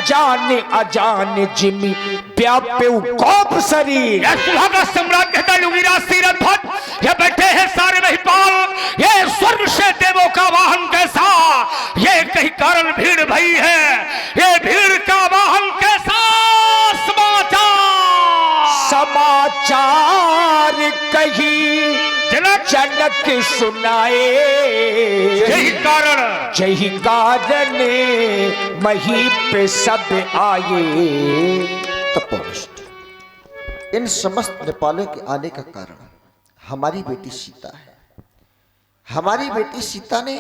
अनजान अजान जिमी व्यापे कोप शरीर। सुहा का सम्राट कहता योगीराज सीरथ भट्ट, ये बैठे हैं सारे महिपाल, ये स्वर्ग से देवों का वाहन कैसा, ये कहीं कारण भीड़ भई है, ये भीड़ का वाहन कैसा। समाचार कही जनक सुनाए, यही कारण मही पे सब आए। तपोनिष्ठ इन समस्त नेपालों के आने का कारण हमारी बेटी सीता है। हमारी बेटी सीता ने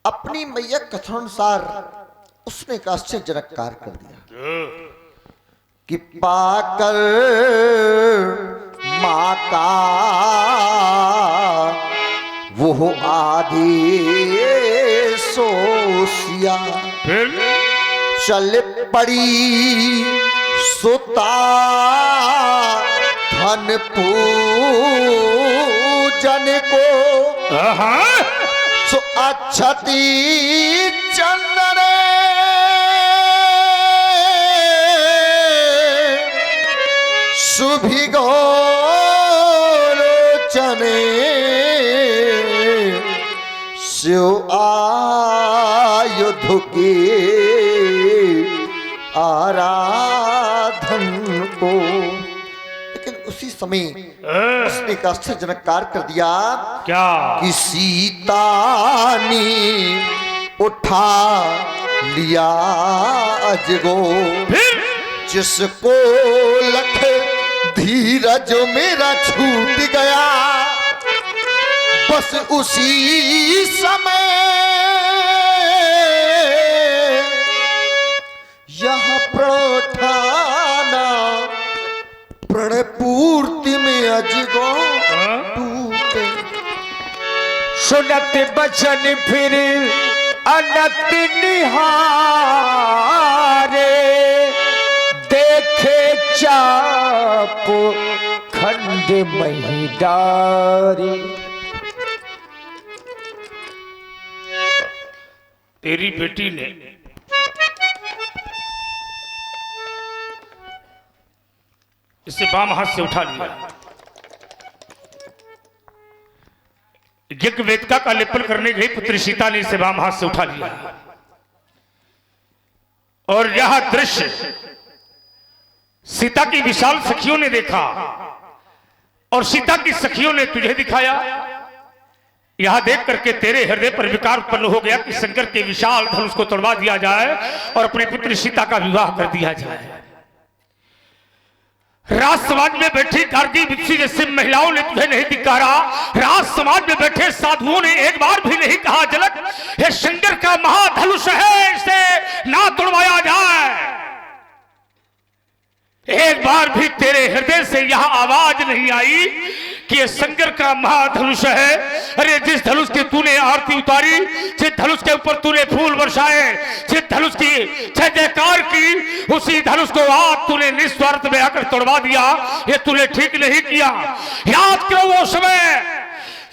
अपनी मैया कथनानुसार उसने एक आश्चर्यजनक कार्य कर दिया कि पाकर माँ का वो आदेशोसिया, चल पड़ी सुता धन पूजन को, सो अक्षति चंदन सुभिगोलोचने, शिव आयुध के आराधन को। लेकिन उसी समय उसने एक आश्चर्यजनक कार्य कर दिया। क्या? कि सीता ने उठा लिया अजगो, जिसको लख धीरज मेरा छूट गया, बस उसी समय यहाँ प्रणठाना प्रण पूर्ति में अजगो टूटे। सुनत बचन फिर अनत निहारे, देखे चाप खंड महिदारी। तेरी बेटी ने इसे बाम हाथ से उठा लिया, यज्ञ वेदिका का लेपन करने गई पुत्री सीता ने इसे बाम हाथ से उठा लिया। और यह दृश्य सीता की विशाल सखियों ने देखा और सीता की सखियों ने तुझे दिखाया। यहां देख करके तेरे हृदय पर विकार उत्पन्न हो गया कि शंकर के विशाल धनुष को तोड़वा दिया जाए और अपनी पुत्री सीता का विवाह कर दिया जाए। राज समाज में बैठी गार्गी विपसी जैसे महिलाओं ने तुझे नहीं धिक्कारा, राज समाज में बैठे साधुओं ने एक बार भी नहीं कहा जनक ये शंकर का महाधनुष है, इसे ना तोड़वाया जाए। एक बार भी तेरे हृदय से यह आवाज नहीं आई कि ये शंकर का महाधनुष है। अरे जिस धनुष की तूने आरती उतारी, जिस धनुष के ऊपर तूने फूल बरसाए, जिस धनुष की जय जयकार की, उसी धनुष को आज तूने निस्वार्थ में आकर तोड़वा दिया। ये तूने ठीक नहीं किया। याद करो वो समय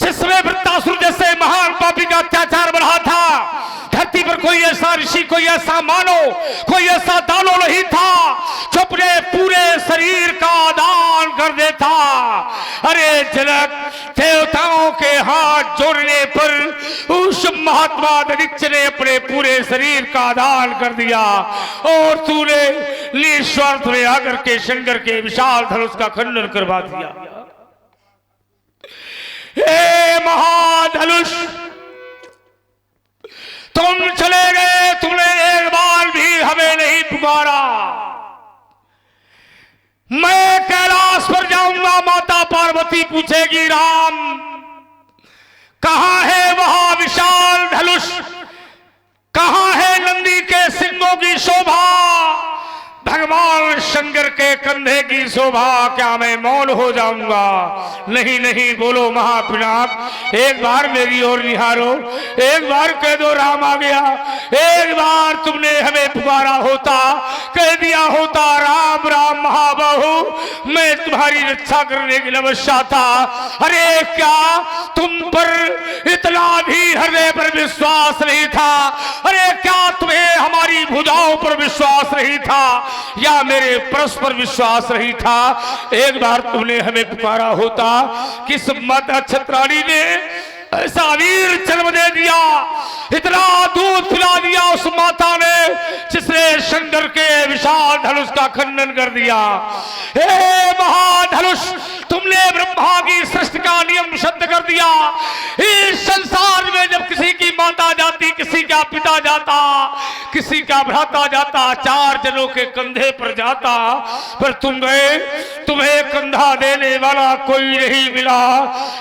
जिसमें वृत्तासुर जैसे महान पापी का अत्याचार बढ़ा था। धरती पर कोई ऐसा ऋषि, कोई ऐसा मानो, कोई ऐसा दानो नहीं था जो अपने पूरे शरीर का दान कर देता। अरे जनक, देवताओं के हाथ जोड़ने पर उस महात्मा दरिक्ष ने अपने पूरे शरीर का दान कर दिया और तूने निस्वार्थ में आकर के शंकर के विशाल धनुष का खंडन करवा दिया। हे महाधनुष, तुम चले गए, तुमने एक बार भी हमें नहीं पुकारा। मैं कैलाश पर जाऊंगा, माता पार्वती पूछेगी राम कहां है वहां विशाल धनुष, कहां है नंदी के सिंगों की शोभा, भगवान शंकर के कंधे की शोभा। क्या मैं मौन हो जाऊंगा? नहीं नहीं, बोलो महापिनाक, एक बार मेरी ओर निहारो, एक बार कह दो राम आ गया। एक बार तुमने हमें पुकारा होता, कह दिया होता राम राम महाबाहु, मैं तुम्हारी रक्षा करने की अवश्य था। अरे क्या तुम पर इतना भी हृदय पर विश्वास नहीं था? अरे क्या तुम्हें हमारी भुजाओं पर विश्वास नहीं था या मेरे परस्पर विश्वास नहीं था। एक बार तुमने हमें पुकारा होता, किस माता छत्राणी ने ऐसा वीर जन्म दे दिया, इतना दूध पिला दिया उस माता ने जिसने शंकर के विशाल धनुष का खंडन कर दिया। हे महाधनुष, तुमने ब्रह्मा की सृष्टि का नियम सिद्ध कर दिया। इस संसार में जब किसी की माता जाती, किसी का पिता जाता, किसी का भ्राता जाता, 4 जनों के कंधे पर जाता, पर तुम्हें कंधा देने वाला कोई नहीं मिला।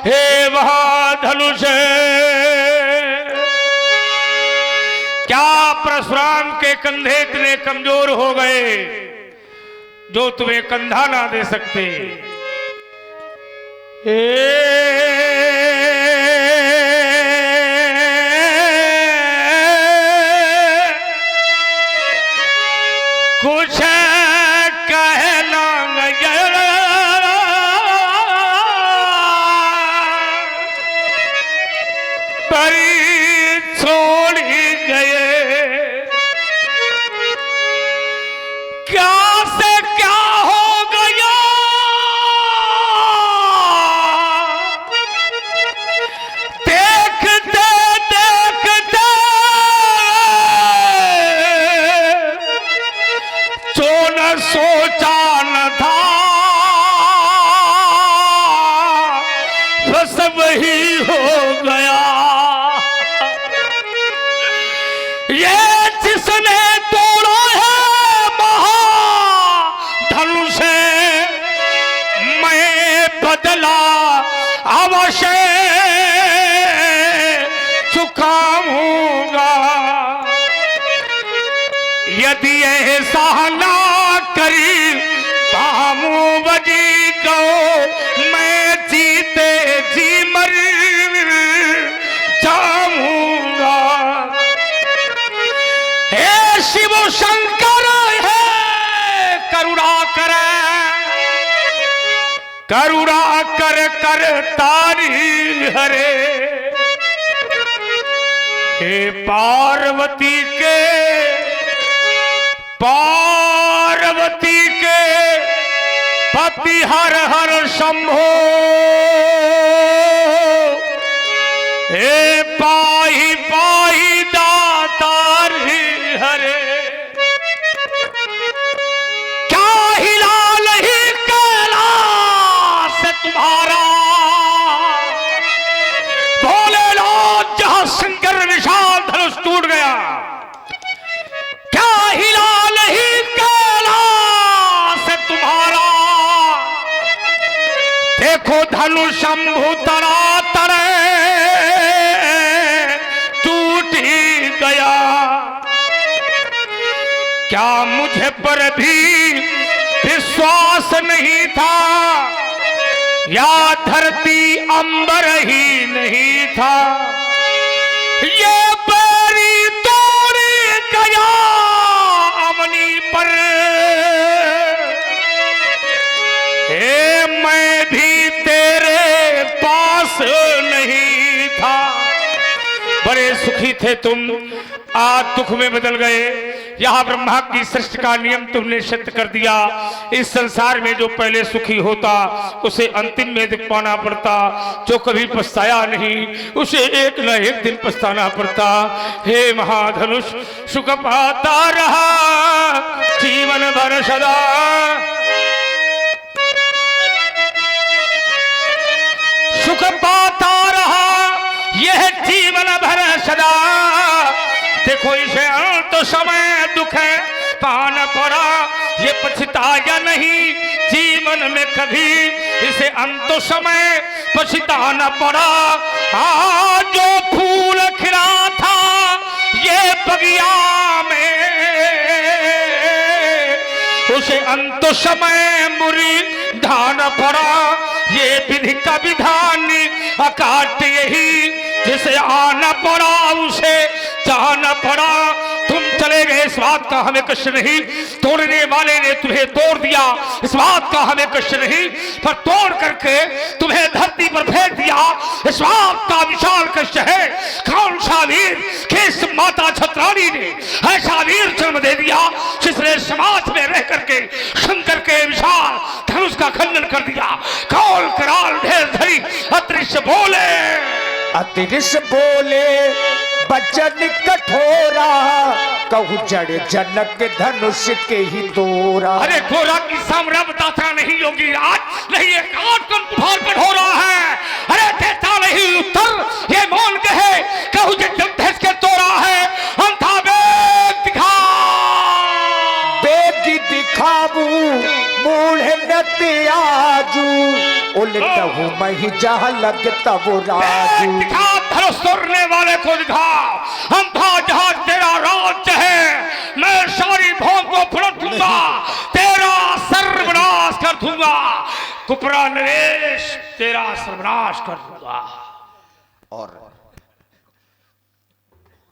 हे महाधनुष, क्या परशुराम के कंधे इतने कमजोर हो गए जो तुम्हें कंधा ना दे सकते? कुछ कहना परी छोड़ ही गए, क्या से क्या हो गया, देखते देखते जो न सोचा न था बस वही हो गया। ये जिसने तोड़ा है महाधनुष, मैं बदला अवश्य चुकाऊंगा। यदि ऐसा ना करी पामू बजी को, मैं जीते जी मर जाऊंगा। हे शिव शंकर है करुणा कर, करुणा कर कर तारी हरे। हे पार्वती के पति हर हर शंभो, हे पाही पाही दातार हरे। क्या हिलाल ही कैलाश तुम्हारा, भोलेनाथ जहां शंकर विशाल धनुष टूट गया, क्या हिलाल ही कैलाश तुम्हारा। देखो धनुष शंभु तरा तरे टूट ही गया। क्या मुझे पर भी विश्वास नहीं था, या धरती अंबर ही नहीं था। ये बैरी तोड़ी गया अमनी पर, हे मैं भी तेरे पास नहीं था। बड़े सुखी थे तुम, आज दुख में बदल गए। यहां ब्रह्मा की सृष्टि का नियम तुमने सिद्ध कर दिया। इस संसार में जो पहले सुखी होता उसे अंतिम में दुख पाना पड़ता, जो कभी पछताया नहीं उसे एक न एक दिन पछताना पड़ता। हे महाधनुष, सुख पाता रहा जीवन भर सदा, सुख पाता रहा यह जीवन भर सदा। देखो इसे अंत समय दुख है पान पड़ा, ये पछताया नहीं जीवन में कभी, इसे अंत समय पछताना पड़ा। आज जो फूल खिला था ये बगिया में, उसे अंत समय मुरझाना पड़ा। ये विधि का विधान अकाट यही, जिसे आना पड़ा उसे जाना पड़ा। तुम चले गए इस बात का हमें कष्ट नहीं, तोड़ने वाले ने तुम्हें तोड़ दिया इस बात का हमें कष्ट नहीं, पर तोड़ करके तुम्हें धरती पर फेंक दिया इस बात का विशाल कष्ट है। कौन सा वीर किस माता छत्राणी ने ऐसा वीर जन्म दे दिया जिसने समाज में रह करके शंकर के विशाल धनुष का खंडन कर दिया। कौन कराल ढेर धरी अदृश्य बोले, अतिरिश बोले बचन कठोरा, कहू जड़ जनक धनुष के ही दोरा। अरे गोरा की सामरा बताता नहीं योगी राज, नहीं ये काट कठोर कठोरा है। अरे देता नहीं उत्तर ये मौन कहे, कहू जब के तोरा है अंधा बेग दिखा, बेगी दिखाबू बूढ़े नतियाजू, उलटहू मही जहाँ लगता वो राजू। दिखा धनुष तोड़ने वाले को दिखा, अंधा जहां तेरा राज्य है मैं सारी भोग को पलट दूंगा, तेरा सर्वनाश कर दूंगा। कुपरा नरेश तेरा सर्वनाश कर दूंगा। और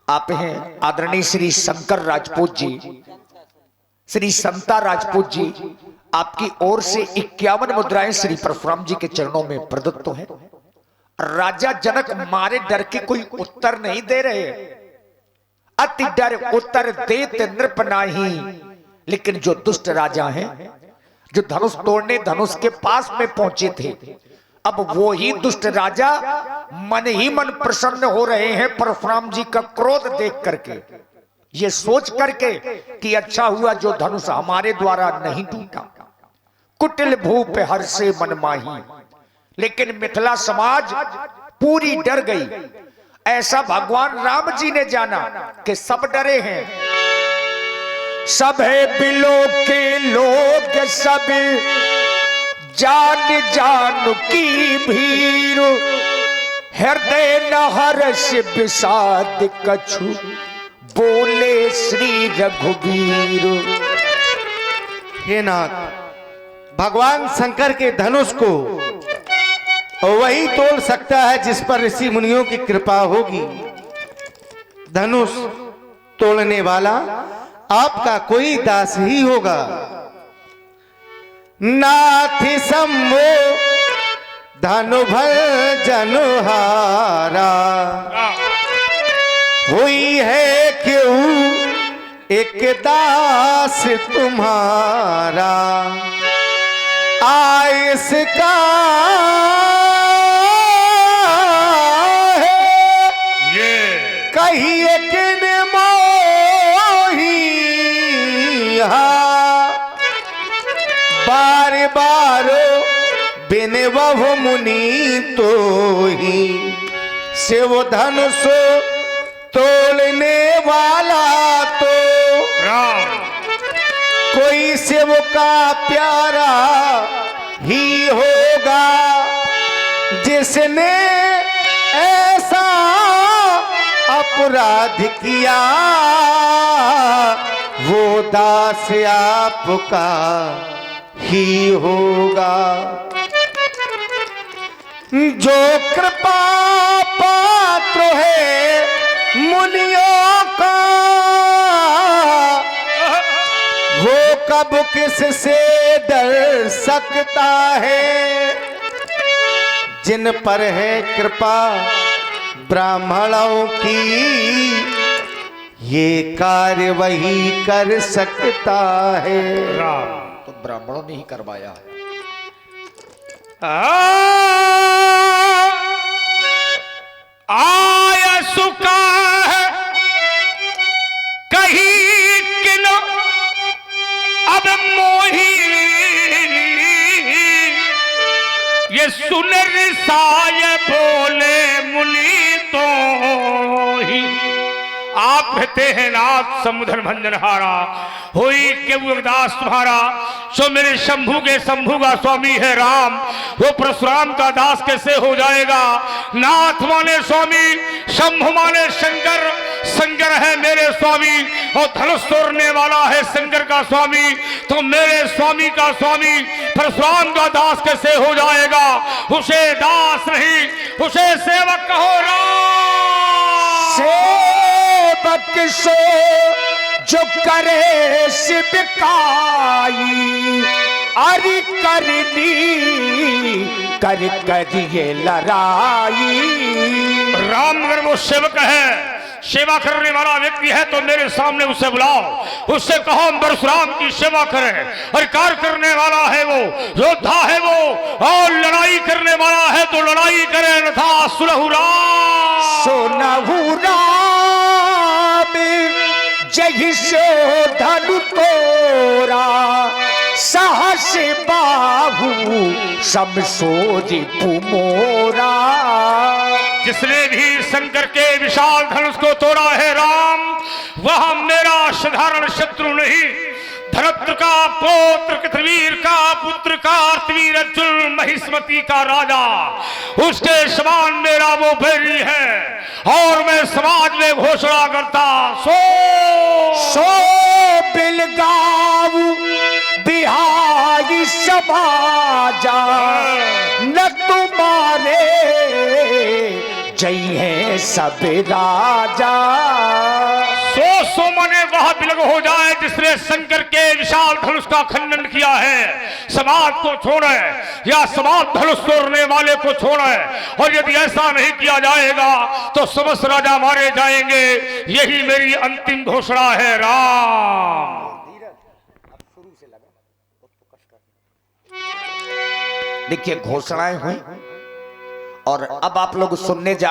आप हैं आदरणीय श्री शंकर राजपूत जी, श्री समता राजपूत जी, आपकी ओर से 51 मुद्राएं श्री परशुराम जी के चरणों में प्रदत्त हैं। राजा जनक मारे डर के कोई उत्तर नहीं दे रहे, अति डर उत्तर देते नृप नाही। लेकिन जो दुष्ट राजा हैं, जो धनुष तोड़ने धनुष के पास में पहुंचे थे, अब वो ही दुष्ट राजा मन ही मन प्रसन्न हो रहे हैं परशुराम जी का क्रोध देख करके, ये सोच करके कि अच्छा हुआ जो धनुष हमारे द्वारा नहीं टूटा। कुटिल भूप हर से मन माही, लेकिन मिथिला समाज पूरी डर गई। ऐसा भगवान राम जी ने जाना कि सब डरे हैं। सब है बिलो के लोग सब जान जान की भीड़, हृदय न हर्ष विषाद कछु बोले श्री रघुवीर। हे नाथ, भगवान शंकर के धनुष को वही तोड़ सकता है जिस पर ऋषि मुनियों की कृपा होगी। धनुष तोड़ने वाला आपका कोई दास ही होगा। नाथ संभो धनु भर जनुहारा, हुई है क्यों एक दास तुम्हारा, आयस का कहिए किन मोही, बार बार बिन बहु मुनि तो ही, शिव धनुष तोड़ने वाला तो कोई शिव का प्यारा ही होगा, जिसने ऐसा अपराध किया वो दास आपका ही होगा। जो कृपा पात्र है मुनियों का, वो कब किससे डर सकता है, जिन पर है कृपा ब्राह्मणों की, ये कार्य वही कर सकता है। तो ब्राह्मणों ने ही करवाया। आया सुका है कहीं किनो अब मोही, ये सुन रिसाय बोले मुनि तो ही। आप कहते हैं नाथ समुद्र भंजनहारा, होई के वो दास तुम्हारा, जो मेरे शंभू के शंभू का स्वामी है राम, वो परशुराम का दास कैसे हो जाएगा। नाथ माने स्वामी, शंभु माने शंकर, शंकर है मेरे स्वामी, और धनुष तोड़ने वाला है शंकर का स्वामी, तो मेरे स्वामी का स्वामी परशुराम का दास कैसे हो जाएगा। उसे दास नहीं, उसे सेवक कहो राम। सेवक सो जो करे शिवकाई अरि करनी कर ये लड़ाई। राम अगर वो सेवक है, सेवा करने वाला व्यक्ति है, तो मेरे सामने उसे बुलाओ, उससे कहो परशुराम की सेवा करे। और कार्य करने वाला है वो, योद्धा है वो, और लड़ाई करने वाला है तो लड़ाई करे, अन्यथा सुनहु राम। सुनहु राम जय सो धनु तोरा, साहस बाहु समसोरी पुमोरा। जिसने भी शंकर के विशाल धनुष को तोड़ा है राम, वह मेरा साधारण शत्रु नहीं, धरत्र का पौत्र, कृतवीर का पुत्र, कार्तवीर अर्जुन, महिष्मती का राजा, उसके समान मेरा वो बैरी है। और मैं समाज में घोषणा करता, सो बिलगाऊ बिहारी समाजा, न तुम्हारे जय है सब राजा। सो मने वह बिलग हो जाए जिसने शंकर के विशाल धनुष का खंडन किया है, समाज को छोड़े या समाज धनुष तोड़ने वाले को छोड़े। और यदि ऐसा नहीं किया जाएगा तो समस्त राजा मारे जाएंगे। यही मेरी अंतिम घोषणा है राम। देखिए घोषणाएं हुई और अब आप लोग सुनने जा